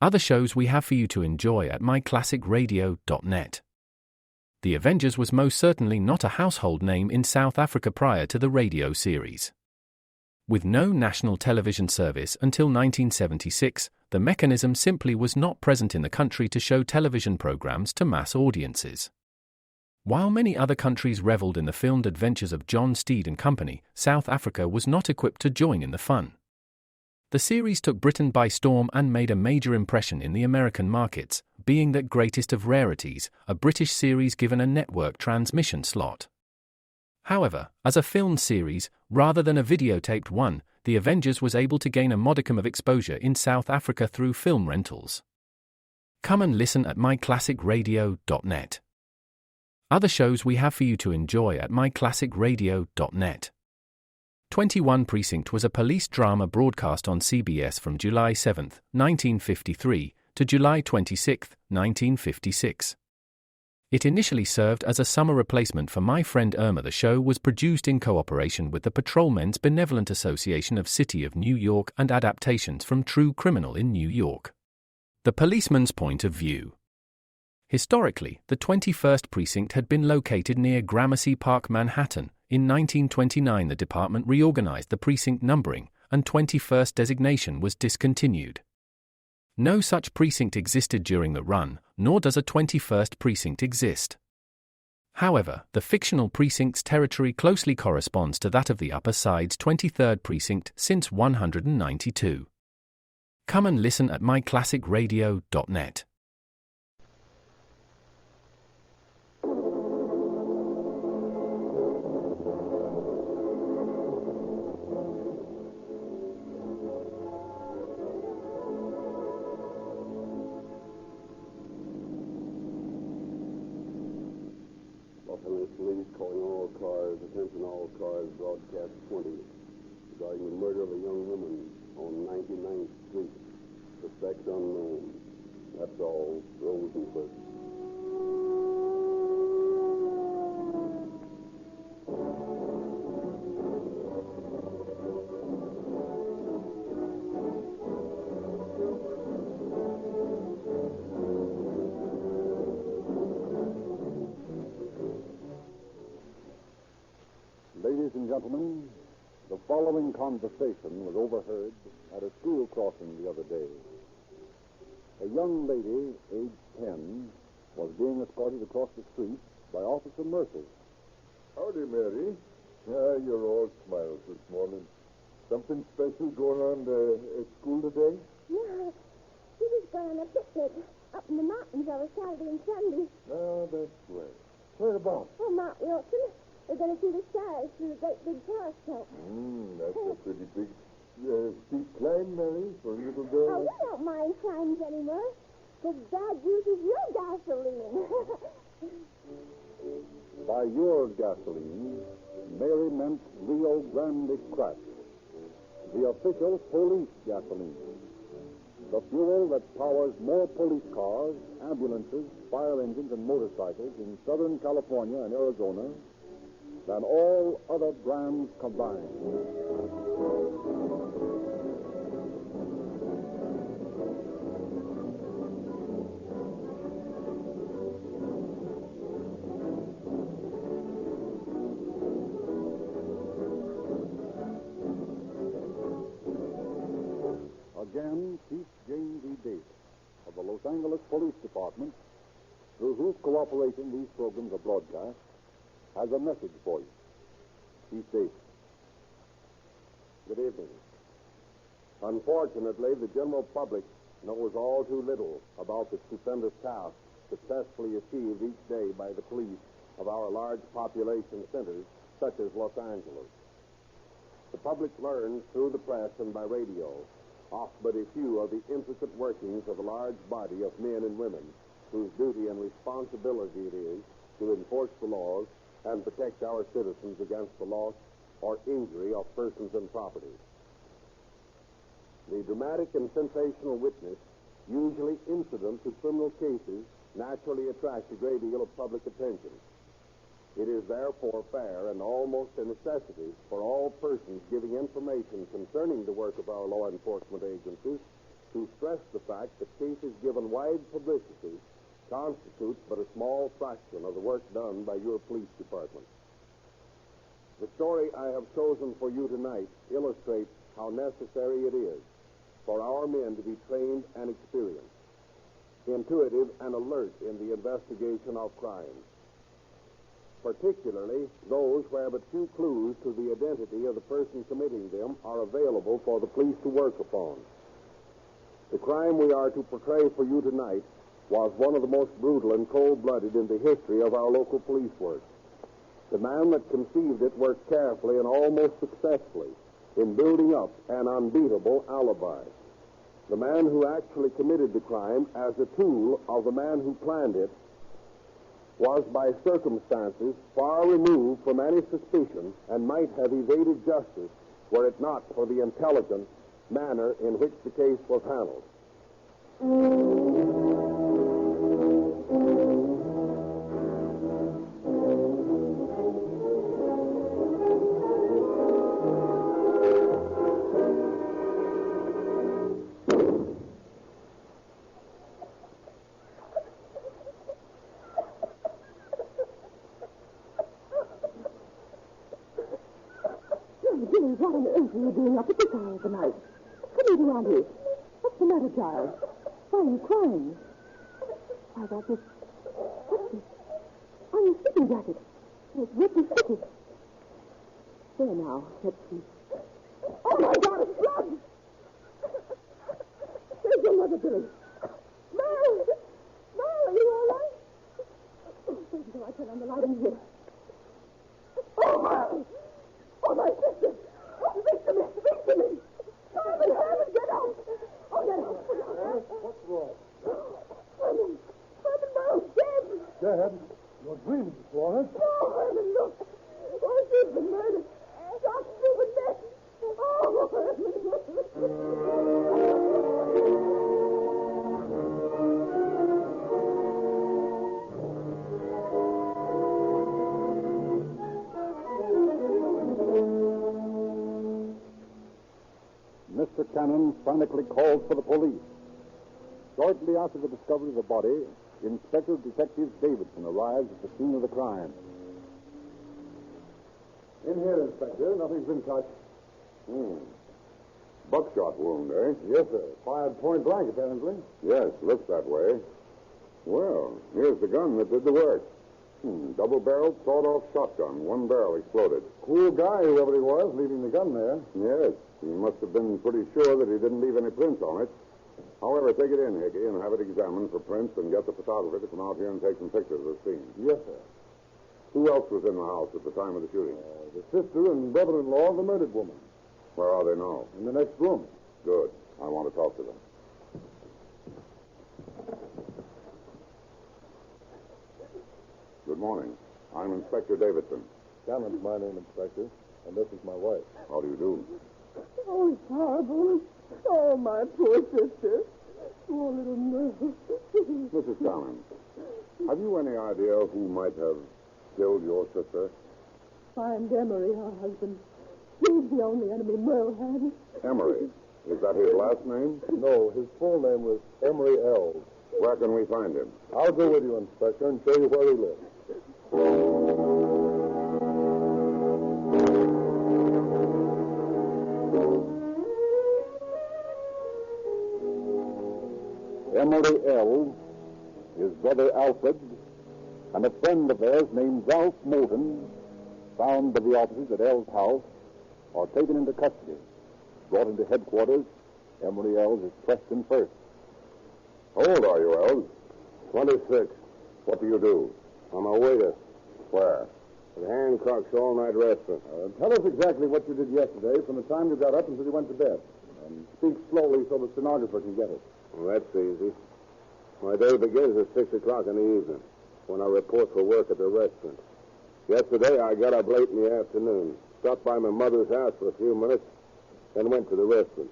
Other shows we have for you to enjoy at myclassicradio.net. The Avengers was most certainly not a household name in South Africa prior to the radio series. With no national television service until 1976, the mechanism simply was not present in the country to show television programs to mass audiences. While many other countries reveled in the filmed adventures of John Steed and company, South Africa was not equipped to join in the fun. The series took Britain by storm and made a major impression in the American markets, being that greatest of rarities, a British series given a network transmission slot. However, as a filmed series, rather than a videotaped one, The Avengers was able to gain a modicum of exposure in South Africa through film rentals. Come and listen at myclassicradio.net. Other shows we have for you to enjoy at myclassicradio.net. 21 Precinct was a police drama broadcast on CBS from July 7, 1953, to July 26, 1956. It initially served as a summer replacement for My Friend Irma. The show was produced in cooperation with the Patrolmen's Benevolent Association of City of New York and adaptations from True Criminal in New York. The Policeman's Point of View. Historically, the 21st Precinct had been located near Gramercy Park, Manhattan. In 1929, the department reorganized the precinct numbering, and 21st designation was discontinued. No such precinct existed during the run, nor does a 21st precinct exist. However, the fictional precinct's territory closely corresponds to that of the Upper Side's 23rd precinct since 192. Come and listen at myclassicradio.net. Police calling all cars, attention all cars, broadcast 20, regarding the murder of a young woman on 99th Street. Suspect unknown. That's all. Rosenberg. Ladies and gentlemen, the following conversation was overheard at a school crossing the other day. A young lady, aged 10, was being escorted across the street by Officer Murphy. Howdy, Mary. You're all smiles this morning. Something special going on at school today? Yeah, we was going on a picnic up in the mountains over Saturday and Sunday. Ah, that's right. Whereabouts? Oh, Mount Wilson. We're going to see the stars through the great big telescope. That's a pretty big, steep climb, Mary, for a little girl. Oh, we don't mind climbs anymore, because Dad uses your gasoline. By your gasoline, Mary meant Rio Grande Crack, the official police gasoline. The fuel that powers more police cars, ambulances, fire engines, and motorcycles in Southern California and Arizona than all other brands combined. Again, Chief James E. Davis of the Los Angeles Police Department, through whose cooperation these programs are broadcast, has a message for you. He states, Good evening. Unfortunately, the general public knows all too little about the stupendous task successfully achieved each day by the police of our large population centers, such as Los Angeles. The public learns through the press and by radio of but a few of the intricate workings of a large body of men and women whose duty and responsibility it is to enforce the laws and protect our citizens against the loss or injury of persons and property. The dramatic and sensational witness, usually incident to criminal cases, naturally attracts a great deal of public attention. It is therefore fair and almost a necessity for all persons giving information concerning the work of our law enforcement agencies to stress the fact that cases given wide publicity constitutes but a small fraction of the work done by your police department. The story I have chosen for you tonight illustrates how necessary it is for our men to be trained and experienced, intuitive and alert in the investigation of crimes, particularly those where but few clues to the identity of the person committing them are available for the police to work upon. The crime we are to portray for you tonight was one of the most brutal and cold-blooded in the history of our local police work. The man that conceived it worked carefully and almost successfully in building up an unbeatable alibi. The man who actually committed the crime as a tool of the man who planned it was by circumstances far removed from any suspicion and might have evaded justice were it not for the intelligent manner in which the case was handled. Jimmy, what on earth are you doing up at this hour of the night? Come in around here. What's the matter, child? Why are you crying? Why, that's this... What's this? Oh, your sleeping jacket. It's wet and sticky. There now, let's see. Oh, my God, it's blood! There's your mother, Billy. Mary! Mary, are you all right? Oh, wait until I turn on the light in here. Oh, Mary! Oh, my sister! Oh, victim! Victim! Simon, Herman, get out! Oh, get out! What's wrong? Herman! Herman, Merle's dead! Dad, you're dreaming, Florence. Oh, Herman, look! Oh, she's been murdered! Shot through the neck! Oh, Herman! Mr. Cannon frantically called for the police. Shortly after the discovery of the body, Inspector Detective Davidson arrives at the scene of the crime. In here, Inspector. Nothing's been touched. Buckshot wound, eh? Yes, sir. Fired point blank, apparently. Yes, looks that way. Well, here's the gun that did the work. Double-barreled, sawed-off shotgun. One barrel exploded. Cool guy, whoever he was, leaving the gun there. Yes, he must have been pretty sure that he didn't leave any prints on it. However, take it in, Hickey, and have it examined for prints and get the photographer to come out here and take some pictures of the scene. Yes, sir. Who else was in the house at the time of the shooting? The sister and brother-in-law of the murdered woman. Where are they now? In the next room. Good. I want to talk to them. Good morning. I'm Inspector Davidson. Cannon's my name, Inspector, and this is my wife. How do you do? Oh, it's horrible. Oh, my poor sister. Poor little Merle. Mrs. Cannon, have you any idea who might have killed your sister? Find Emery, her husband. He's the only enemy Merle had. Emery. Is that his last name? No, his full name was Emery Ells. Where can we find him? I'll go with you, Inspector, and show you where he lives. Emery Ells, his brother Alfred, and a friend of theirs named Ralph Moulton, found by the officers at Ells' house, are taken into custody. Brought into headquarters, Emery Ells is questioned first. How old are you, Ells? 26. What do you do? I'm a waiter Where? at Hancock's all-night restaurant. Tell us exactly what you did yesterday from the time you got up until you went to bed. And speak slowly so the stenographer can get it. Well, that's easy. My day begins at 6 o'clock in the evening, when I report for work at the restaurant. Yesterday, I got up late in the afternoon, stopped by my mother's house for a few minutes, then went to the restaurant.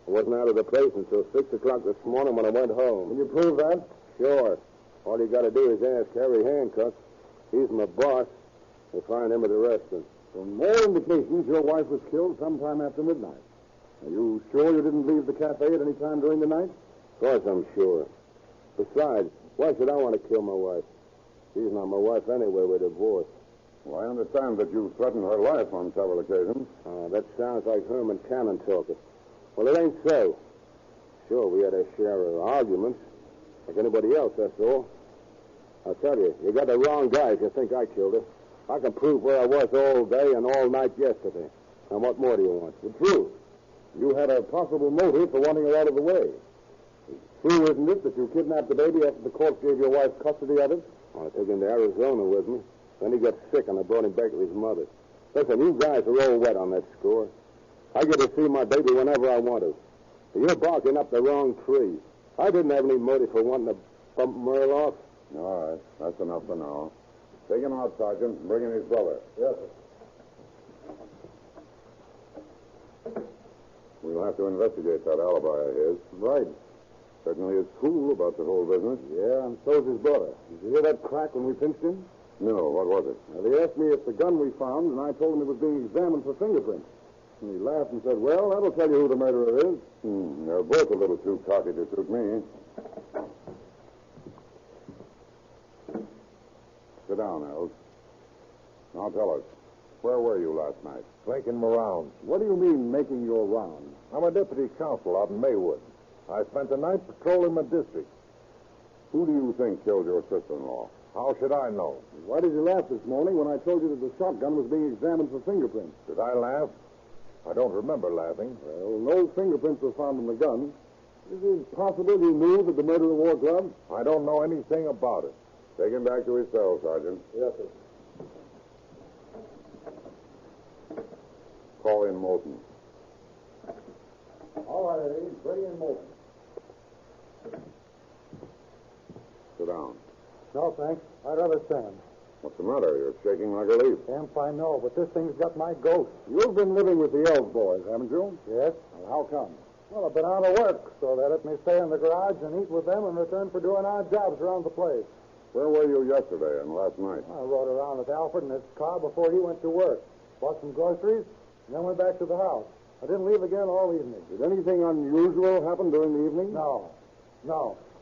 I wasn't out of the place until 6 o'clock this morning when I went home. Can you prove that? Sure. All you got to do is ask Harry Hancock. He's my boss. You'll find him at the restaurant. From all indications, your wife was killed sometime after midnight. Are you sure you didn't leave the cafe at any time during the night? Of course I'm sure. Besides, why should I want to kill my wife? She's not my wife anyway. We're divorced. Well, I understand that you threatened her life on several occasions. That sounds like Herman Cannon talking. Well, it ain't so. Sure, we had a share of arguments. Like anybody else, that's all. I'll tell you, you got the wrong guy if you think I killed her. I can prove where I was all day and all night yesterday. Now, what more do you want? The truth. You had a possible motive for wanting her out of the way. True, isn't it, that you kidnapped the baby after the court gave your wife custody of it? I took him to Arizona with me. Then he got sick, and I brought him back to his mother. Listen, you guys are all wet on that score. I get to see my baby whenever I want to. You're barking up the wrong tree. I didn't have any motive for wanting to bump Merle off. All right. That's enough for now. Take him out, Sergeant, and bring in his brother. Yes, sir. We'll have to investigate that alibi of his. Right. Certainly is cool about the whole business. Yeah, and so's his brother. Did you hear that crack when we pinched him? No, what was it? They asked me if the gun we found, and I told them it was being examined for fingerprints. And he laughed and said, well, that'll tell you who the murderer is. They're both a little too cocky to suit me. Sit down, Els. Now tell us, where were you last night? Making my rounds. What do you mean, making your rounds? I'm a deputy constable out in Maywood. I spent the night patrolling my district. Who do you think killed your sister-in-law? How should I know? Why did you laugh this morning when I told you that the shotgun was being examined for fingerprints? Did I laugh? I don't remember laughing. Well, no fingerprints were found in the gun. Is it possible you knew that the murderer wore gloves? I don't know anything about it. Take him back to his cell, Sergeant. Yes, sir. Call in Moulton. All right, Eddie. Ready in motion. Sit down. No, thanks. I'd rather stand. What's the matter? You're shaking like a leaf. Damn if I know, but this thing's got my ghost. You've been living with the Elves boys, haven't you? Yes? Well, how come? Well, I've been out of work, so they let me stay in the garage and eat with them in return for doing odd jobs around the place. Where were you yesterday and last night? I rode around with Alfred in his car before he went to work. Bought some groceries, and then went back to the house. I didn't leave again all evening. Did anything unusual happen during the evening? No.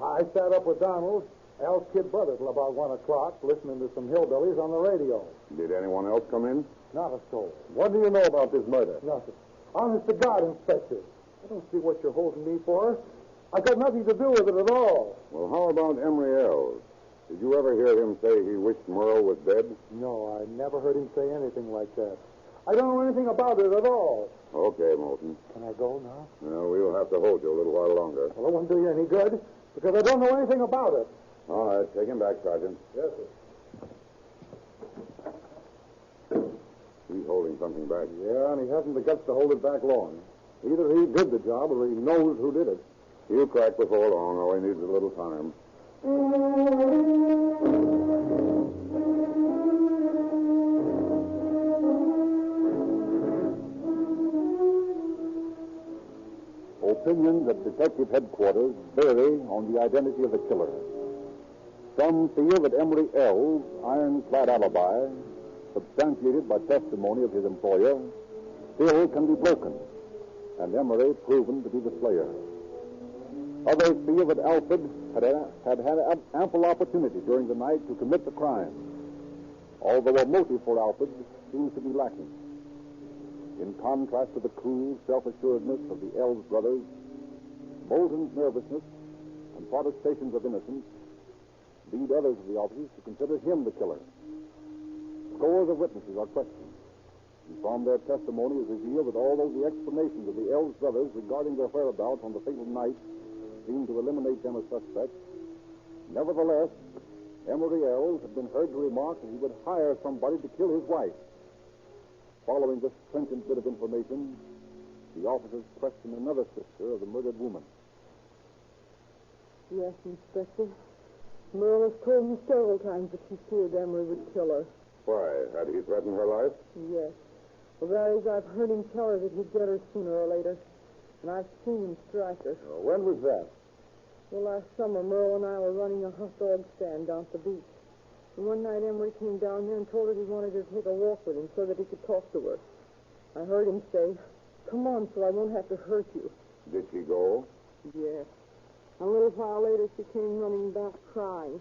I sat up with Donald, Al's kid brother, till about 1 o'clock, listening to some hillbillies on the radio. Did anyone else come in? Not a soul. What do you know about this murder? Nothing. Honest to God, Inspector. I don't see what you're holding me for. I got nothing to do with it at all. Well, how about Emery Els? Did you ever hear him say he wished Merle was dead? No, I never heard him say anything like that. I don't know anything about it at all. Okay, Moulton. Can I go now? Well, we'll have to hold you a little while longer. Well, it won't do you any good, because I don't know anything about it. All right, take him back, Sergeant. Yes, sir. He's holding something back. Yeah, and he hasn't the guts to hold it back long. Either he did the job or he knows who did it. He'll crack before long. All he needs is a little time. Opinions at detective headquarters vary on the identity of the killer. Some feel that Emery Els' ironclad alibi, substantiated by testimony of his employer, still can be broken, and Emery proven to be the slayer. Others feel that Alfred had ample opportunity during the night to commit the crime, although a motive for Alfred seems to be lacking. In contrast to the cool self-assuredness of the Els brothers, Moulton's nervousness and protestations of innocence lead others of the officers to consider him the killer. Scores of witnesses are questioned, and from their testimony is revealed that although the explanations of the Els brothers regarding their whereabouts on the fatal night seem to eliminate them as suspects, nevertheless, Emery Els had been heard to remark that he would hire somebody to kill his wife. Following this trenchant bit of information, the officers questioned another sister of the murdered woman. Yes, Inspector. Merle has told me several times that she feared Emery would kill her. Why? Had he threatened her life? Yes. Well, that is, I've heard him tell her that he'd get her sooner or later. And I've seen him strike her. When was that? Well, last summer, Merle and I were running a hot dog stand down at the beach. And one night, Emery came down here and told her he wanted her to take a walk with him so that he could talk to her. I heard him say, come on so I won't have to hurt you. Did she go? Yeah. A little while later, she came running back crying.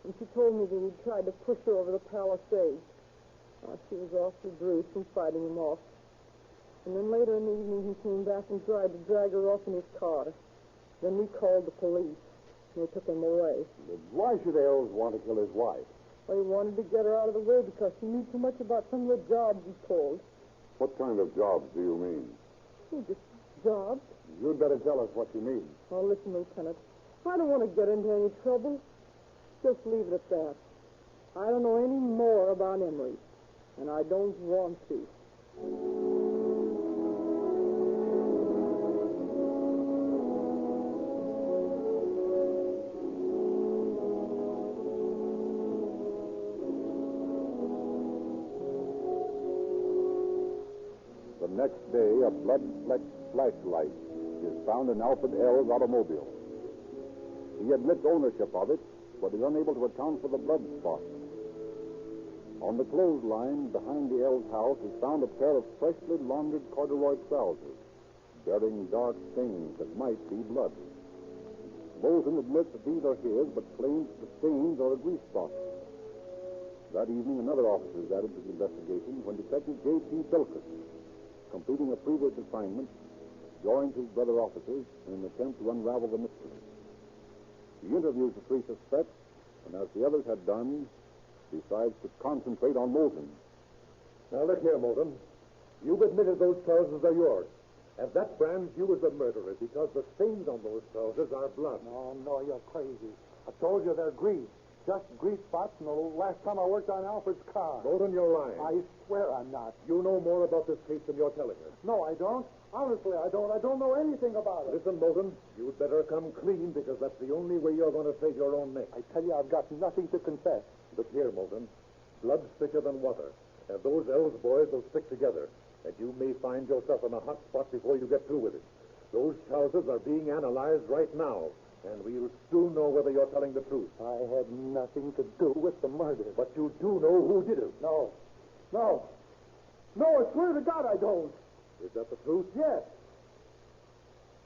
And she told me that he'd tried to push her over the palisade. She was awfully bruised from fighting him off. And then later in the evening, he came back and tried to drag her off in his car. Then we called the police. And they took him away. But why should Ells want to kill his wife? Well, he wanted to get her out of the way because she knew too much about some of the jobs he pulled. What kind of jobs do you mean? Just jobs. You'd better tell us what you mean. Oh, listen, Lieutenant. I don't want to get into any trouble. Just leave it at that. I don't know any more about Emery, and I don't want to. The next day, a blood-flecked flashlight is found in Alfred Ells' automobile. He admits ownership of it, but is unable to account for the blood spot. On the clothesline behind the Ells' house is found a pair of freshly laundered corduroy trousers, bearing dark stains that might be blood. Bolton admits that these are his, but claims the stains are a grease spot. That evening, another officer is added to the investigation when Detective J.T. Bilkus, completing a previous assignment, joins his brother officers in an attempt to unravel the mystery. He interviews the three suspects, and as the others had done, decides to concentrate on Moulton. Now, look here, Moulton. You've admitted those trousers are yours. And that brands you as the murderer because the stains on those trousers are blood. No, you're crazy. I told you they're grease. Just grease spots from the last time I worked on Alfred's car. Moulton, you're lying. I swear I'm not. You know more about this case than you're telling her. No, I don't. Honestly, I don't. I don't know anything about it. Listen, Moulton, you'd better come clean because that's the only way you're going to save your own neck. I tell you, I've got nothing to confess. Look here, Moulton. Blood's thicker than water. And those Ells boys will stick together. And you may find yourself in a hot spot before you get through with it. Those trousers are being analyzed right now. And we'll soon know whether you're telling the truth. I had nothing to do with the murder. But you do know who did it. No, I swear to God I don't. Is that the truth? Yes.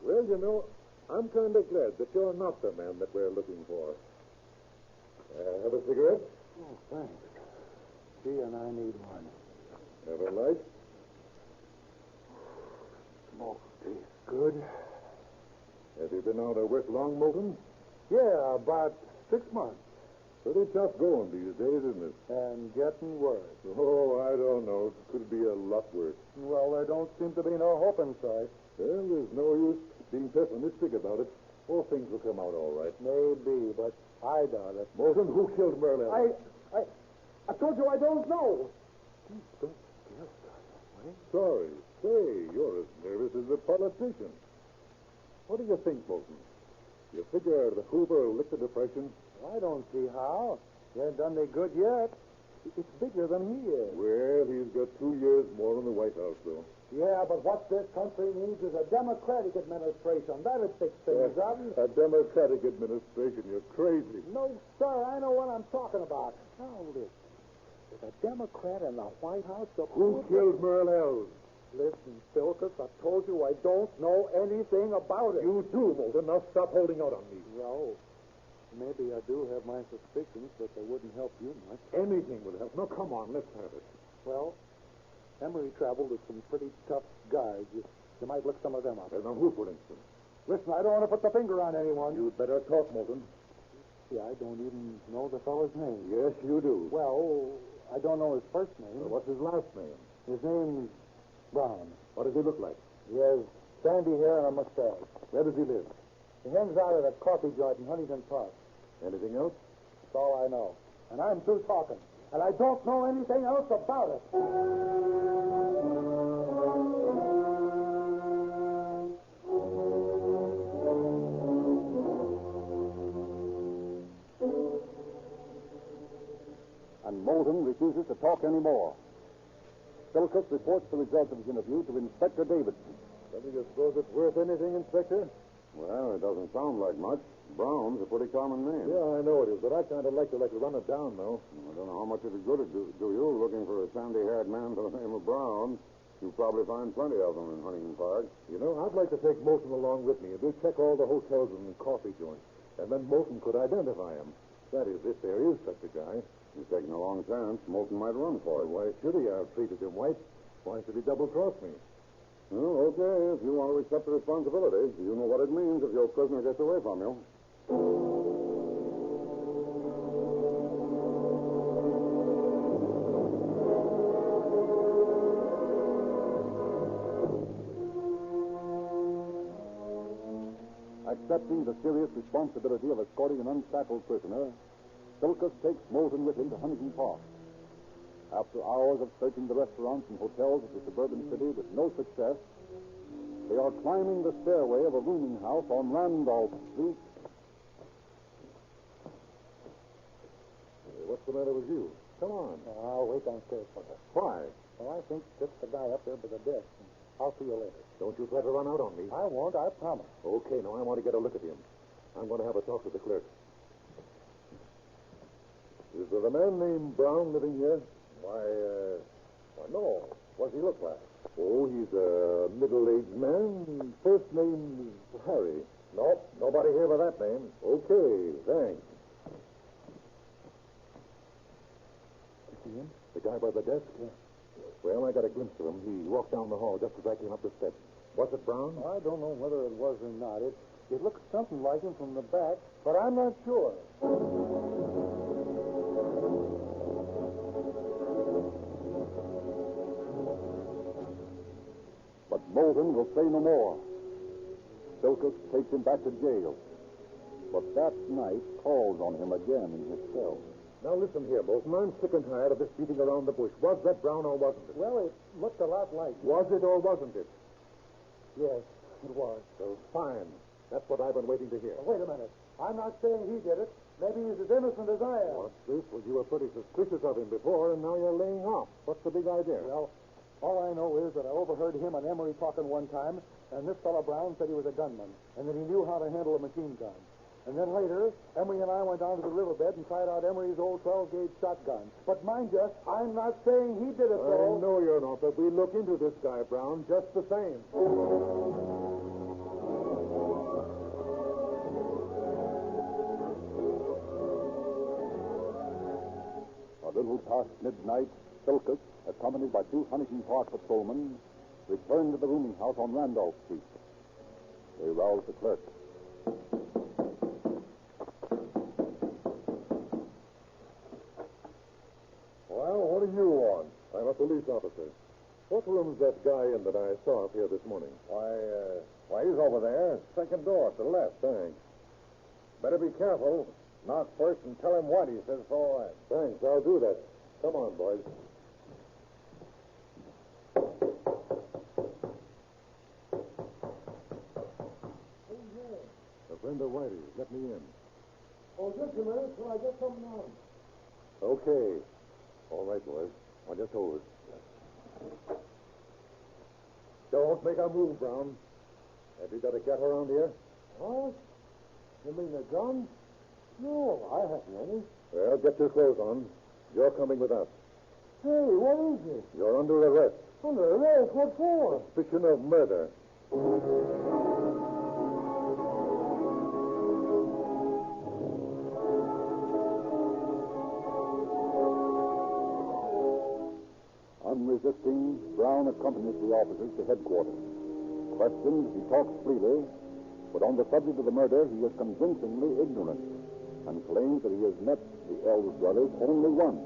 Well, you know, I'm kind of glad that you're not the man that we're looking for. Have a cigarette? Oh, thanks. Gee, and I need one. Have a light? Smoke tastes good. Have you been out of work long, Moulton? Yeah, about 6 months. Pretty tough going these days, isn't it? And getting worse. Oh, I don't know. It could be a lot worse. Well, there don't seem to be no hope in sight. Well, there's no use being pessimistic about it. All things will come out all right. Maybe, but I doubt it. Moulton, who killed Merle? I told you I don't know. Don't scare us that way. Sorry. Say, you're as nervous as a politician. What do you think, Moulton? You figure the Hoover will lick the depression? I don't see how. He ain't done me good yet. It's bigger than he is. Well, he's got 2 years more in the White House, though. Yeah, but what this country needs is a Democratic administration. That'd fix things up. A Democratic administration. You're crazy. No, sir. I know what I'm talking about. Now, listen. With a Democrat in the White House, Who killed Merle Ells? Listen, Bilkus, I told you I don't know anything about it. You too, Moulton. Now stop holding out on me. Well, maybe I do have my suspicions, but they wouldn't help you much. Anything would help. Now, come on, let's have it. Well, Emery traveled with some pretty tough guys. You might look some of them up. And now who, for instance? Listen, I don't want to put the finger on anyone. You'd better talk, Moulton. See, I don't even know the fellow's name. Yes, you do. Well, I don't know his first name. What's his last name? His name's Brown. What does he look like? He has sandy hair and a mustache. Where does he live? He hangs out at a coffee joint in Huntington Park. Anything else? That's all I know. And I'm through talking. And I don't know anything else about it. And Moulton refuses to talk anymore. Bilkus reports the result of his interview to Inspector Davidson. Do you suppose it's worth anything, Inspector? Well, it doesn't sound like much. Brown's a pretty common name. Yeah, I know it is, but I kind of like to run it down, though. I don't know how much of it good it do you, looking for a sandy-haired man by the name of Brown. You'll probably find plenty of them in Huntington Park. You know, I'd like to take Moulton along with me, and we'll check all the hotels and coffee joints. And then Moulton could identify him. That is, if there is such a guy. He's taking a long chance. Moulton might run for it. Why should he? I've treated him white. Why should he double-cross me? Well, okay, if you want to accept the responsibility. You know what it means if your prisoner gets away from you. Accepting the serious responsibility of escorting an unshackled prisoner, Silkus takes Moulton with him to Huntington Park. After hours of searching the restaurants and hotels of the suburban city with no success, they are climbing the stairway of a rooming house on Randolph Street. Hey, what's the matter with you? Come on. I'll wait downstairs for her. Why? Well, I think it's the guy up there by the desk. I'll see you later. Don't you try to run out on me. I won't, I promise. Okay, now I want to get a look at him. I'm going to have a talk with the clerk. Is there a man named Brown living here? Why, no. What does he look like? Oh, he's a middle-aged man. First name is Harry. Nope, nobody here by that name. Okay, thanks. You see him? The guy by the desk? Yeah. Well, I got a glimpse of him. He walked down the hall just as I came up the steps. Was it Brown? I don't know whether it was or not. It looks something like him from the back, but I'm not sure. But Moulton will say no more. Silkus takes him back to jail. But that night calls on him again in his cell. Now, listen here, Moulton. I'm sick and tired of this beating around the bush. Was that Brown or wasn't it? Well, it looked a lot like him. Was it or wasn't it? Yes, it was. So, fine. That's what I've been waiting to hear. Now, wait a minute. I'm not saying he did it. Maybe he's as innocent as I am. What's this? Well, you were pretty suspicious of him before, and now you're laying off. What's the big idea? Well, all I know is that I overheard him and Emery talking one time, and this fellow Brown said he was a gunman, and that he knew how to handle a machine gun. And then later, Emery and I went down to the riverbed and tried out Emery's old 12-gauge shotgun. But mind you, I'm not saying he did it, though. I know you're not, but we look into this guy, Brown, just the same. A little past midnight, Silkus, accompanied by 2 Huntington Park patrolmen, returned to the rooming house on Randolph Street. They roused the clerk. Well, what do you want? I'm a police officer. What room's that guy in that I saw up here this morning? Why, he's over there. Second door to the left. Thanks. Better be careful. Knock first and tell him what he says for all that. Thanks, I'll do that. Come on, boys. A friend of Whitey's. Let me in. Oh, just a minute till I get something on. Okay. All right, boys. On your toes. Don't make a move, Brown. Have you got a gat around here? What? You mean a gun? No, I haven't any. Well, get your clothes on. You're coming with us. Hey, what is it? You're under arrest. Under arrest? What for? Suspicion of murder. Unresisting, Brown accompanies the officers to headquarters. Questioned, he talks freely, but on the subject of the murder, he is convincingly ignorant and claims that he has met the Ells brothers only once.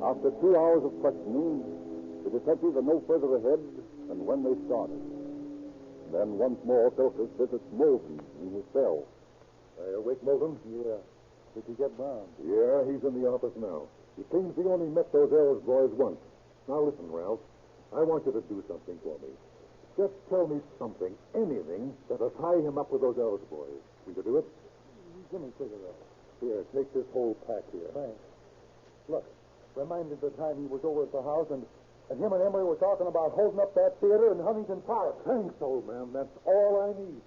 After 2 hours of questioning, the detectives are no further ahead than when they started. Then once more, Silkus visits Moulton in his cell. Awake, Moulton? Yeah. Did you get Brown? Yeah, he's in the office now. He claims he only met those Ells boys once. Now listen, Ralph. I want you to do something for me. Just tell me something, anything, that'll tie him up with those Ells boys. Will you do it? Give me cigarette. Here, take this whole pack here. Thanks. Look, reminded the time he was over at the house and him and Emery were talking about holding up that theater in Huntington Park. Thanks, old man. That's all I need.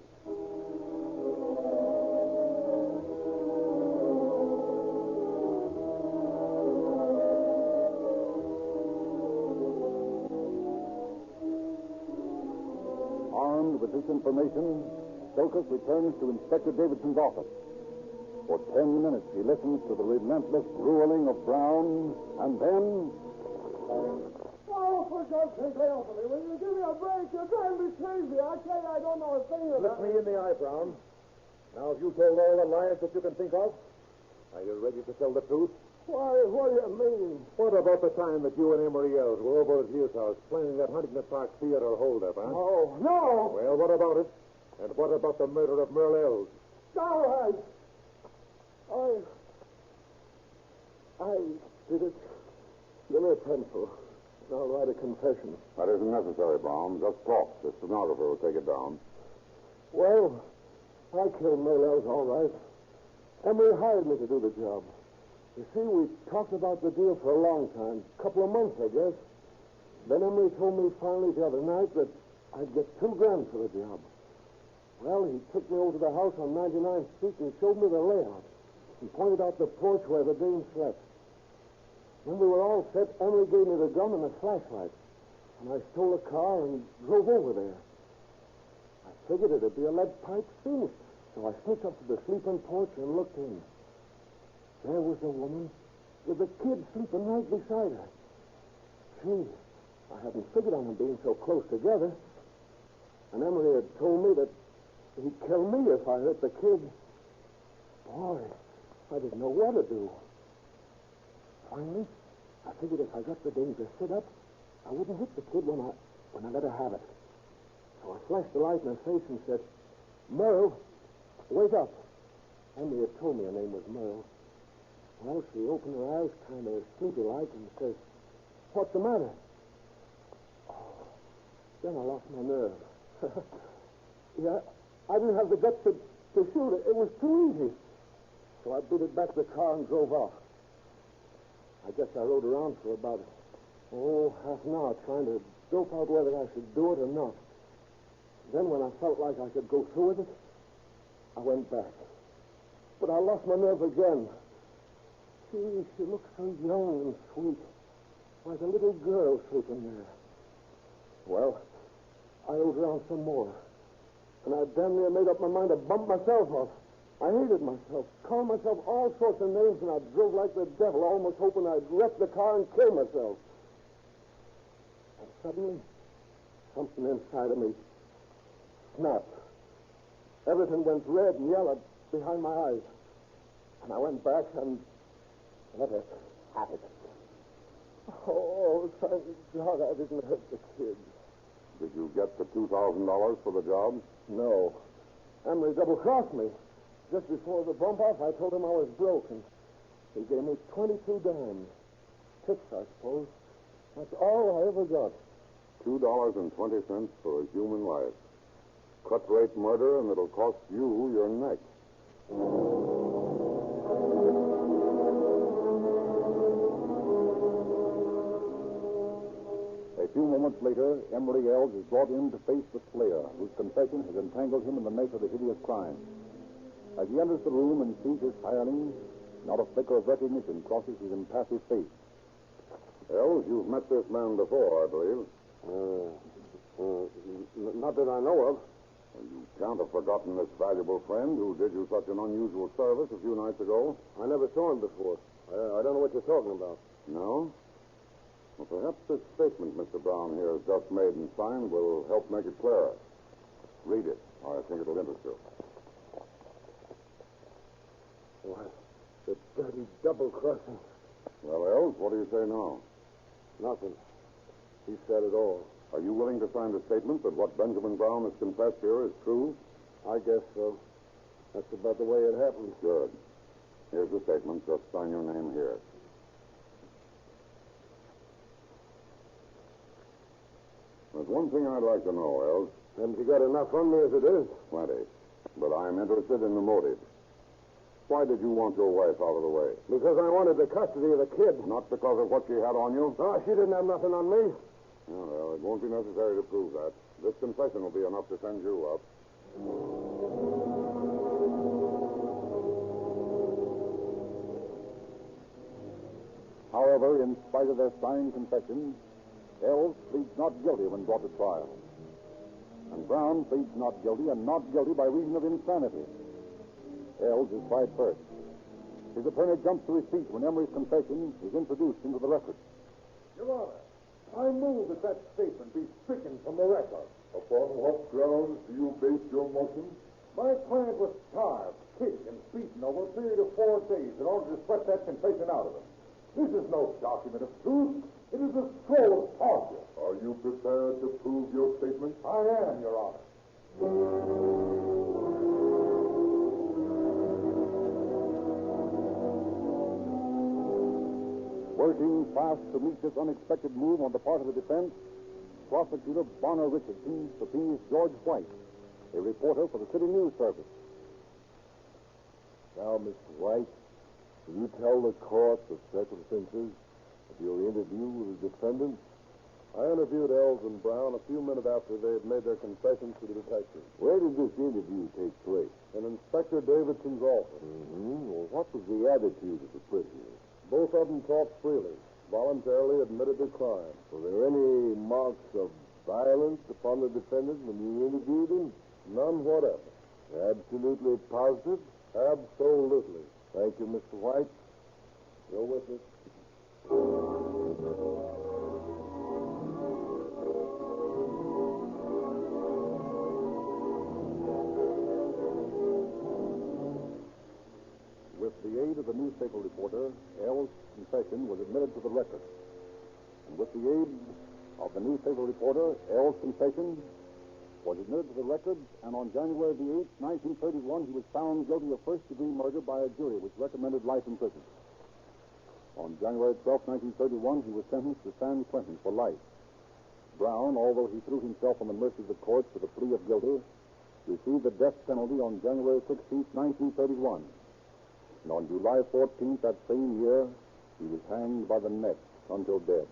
with this information, Silkus returns to Inspector Davidson's office. For 10 minutes, he listens to the relentless grueling of Brown, and then... Oh, for God's sake, lay off of me. Will you give me a break? You're driving me crazy. I tell you, I don't know a thing about... Look me in the eye, Brown. Now, have you told all the lies that you can think of? Are you ready to tell the truth? Why, what do you mean? What about the time that you and Emery Ells were over at his house planning that Huntington Park Theater holdup, huh? Oh, no! Well, what about it? And what about the murder of Merle Ells? All right. I did it. Give me a pencil. I'll write a confession. That isn't necessary, Brown. Just talk. The stenographer will take it down. Well, I killed Merle Ells, all right. Emery hired me to do the job. You see, we talked about the deal for a long time. A couple of months, I guess. Then Emery told me finally the other night that I'd get $2,000 for the job. Well, he took me over to the house on 99th Street and showed me the layout. He pointed out the porch where the dame slept. When we were all set, Emery gave me the gun and a flashlight. And I stole a car and drove over there. I figured it'd be a lead pipe finish. So I sneaked up to the sleeping porch and looked in. There was a woman with a kid sleeping right beside her. Gee, I hadn't figured on them being so close together. And Emery had told me that he'd kill me if I hurt the kid. Boy, I didn't know what to do. Finally, I figured if I got the dame to sit up, I wouldn't hit the kid when I let her have it. So I flashed the light in her face and said, "Merle, wake up." Emery had told me her name was Merle. Well, she opened her eyes kind of sleepy-like and says, "What's the matter?" Oh, then I lost my nerve. Yeah, I didn't have the guts to shoot it. It was too easy. So I booted back the car and drove off. I guess I rode around for about, half an hour trying to dope out whether I should do it or not. Then when I felt like I could go through with it, I went back. But I lost my nerve again. Gee, she looked so young and sweet, like a little girl sleeping there. Well, I rode around some more, and I damn near made up my mind to bump myself off. I hated myself, called myself all sorts of names, and I drove like the devil, almost hoping I'd wreck the car and kill myself. And suddenly, something inside of me snapped. Everything went red and yellow behind my eyes. And I went back and let her have it. Oh, thank God I didn't hurt the kid. Did you get the $2,000 for the job? No. Emery double-crossed me. Just before the bump-off, I told him I was broke, and he gave me 22 dimes. Tips, I suppose. That's all I ever got. $2.20 for a human life. Cut-rate murder, and it'll cost you your neck. A few moments later, Emery Ells is brought in to face the slayer, whose confession has entangled him in the net of the hideous crime. As he enters the room and sees his hireling, not a flicker of recognition crosses his impassive face. Ells, you've met this man before, I believe. Not that I know of. Well, you can't have forgotten this valuable friend who did you such an unusual service a few nights ago. I never saw him before. I don't know what you're talking about. No? Well, perhaps this statement Mr. Brown here has just made and signed will help make it clearer. Read it. I think it'll interest you. Why, the dirty double-crossing. Well, Ells, what do you say now? Nothing. He said it all. Are you willing to sign the statement that what Benjamin Brown has confessed here is true? I guess so. That's about the way it happened. Good. Here's the statement. Just sign your name here. There's one thing I'd like to know, Ells. Haven't you got enough on me as it is? Plenty. But I'm interested in the motive. Why did you want your wife out of the way? Because I wanted the custody of the kid. Not because of what she had on you? No, she didn't have nothing on me. Oh, well, it won't be necessary to prove that. This confession will be enough to send you up. However, in spite of their signed confession, Ells pleads not guilty when brought to trial. and Brown pleads not guilty and not guilty by reason of insanity. Ells is tried first. His attorney jumps to his feet when Emery's confession is introduced into the record. Your Honor, I move that statement be stricken from the record. Upon what grounds do you base your motion? My client was starved, kicked, and beaten over a period of 4 days in order to sweat that confession out of him. This is no document of truth. It is a scroll of torture. Are you prepared to prove your statement? I am, Your Honor. Working fast to meet this unexpected move on the part of the defense, Prosecutor Bonner Richardson subpoenas George White, a reporter for the City News Service. Now, Mr. White, will you tell the court the circumstances of your interview with the defendant? I interviewed Ells and Brown a few minutes after they had made their confessions to the detective. Where did this interview take place? In Inspector Davidson's office. Well, what was the attitude of the prisoners? Both of them talked freely, voluntarily admitted their crime. Were there any marks of violence upon the defendant when you interviewed him? None whatever. Absolutely positive? Absolutely. Thank you, Mr. White. Your witness. With the aid of the newspaper reporter, Ells' confession was admitted to the record. And with the aid of the newspaper reporter, Ells' confession was admitted to the record, and on January the 8th, 1931, he was found guilty of first-degree murder by a jury which recommended life in prison. On January 12, 1931, he was sentenced to San Quentin for life. Brown, although he threw himself on the mercy of the courts with a plea of guilty, received the death penalty on January 16, 1931. And on July 14th that same year, he was hanged by the neck until dead.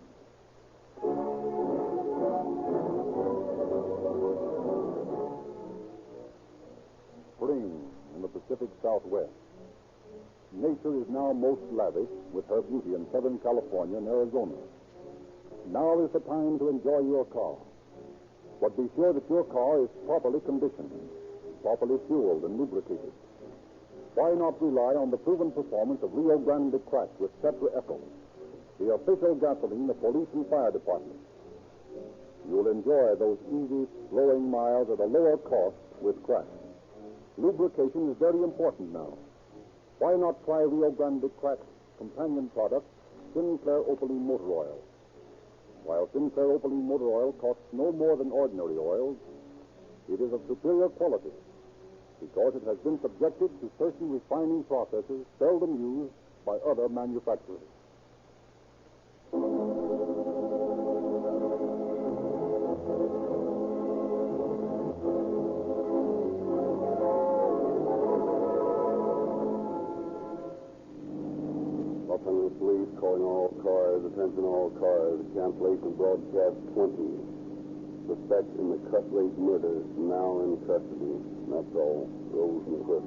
Spring in the Pacific Southwest. Nature is now most lavish with her beauty in Southern California and Arizona. Now is the time to enjoy your car. But be sure that your car is properly conditioned, properly fueled and lubricated. Why not rely on the proven performance of Rio Grande Cracked with Tetra Echo, the official gasoline of police and fire departments? You'll enjoy those easy, flowing miles at a lower cost with Cracked. Lubrication is very important now. Why not try Rio Grande Crack's companion product, Sinclair Opaline Motor Oil? While Sinclair Opaline Motor Oil costs no more than ordinary oils, it is of superior quality because it has been subjected to certain refining processes seldom used by other manufacturers. Los Angeles Police calling all cars, attention all cars, cancellation broadcast 20. Suspect in the cut rate murder now in custody. That's all. Rose and Chris.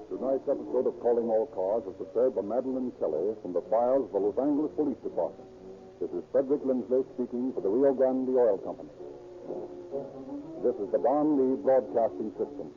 Tonight's episode of Calling All Cars was prepared by Madeline Kelly from the files of the Los Angeles Police Department. This is Frederick Lindsley speaking for the Rio Grande Oil Company. This is the Don Lee Broadcasting System.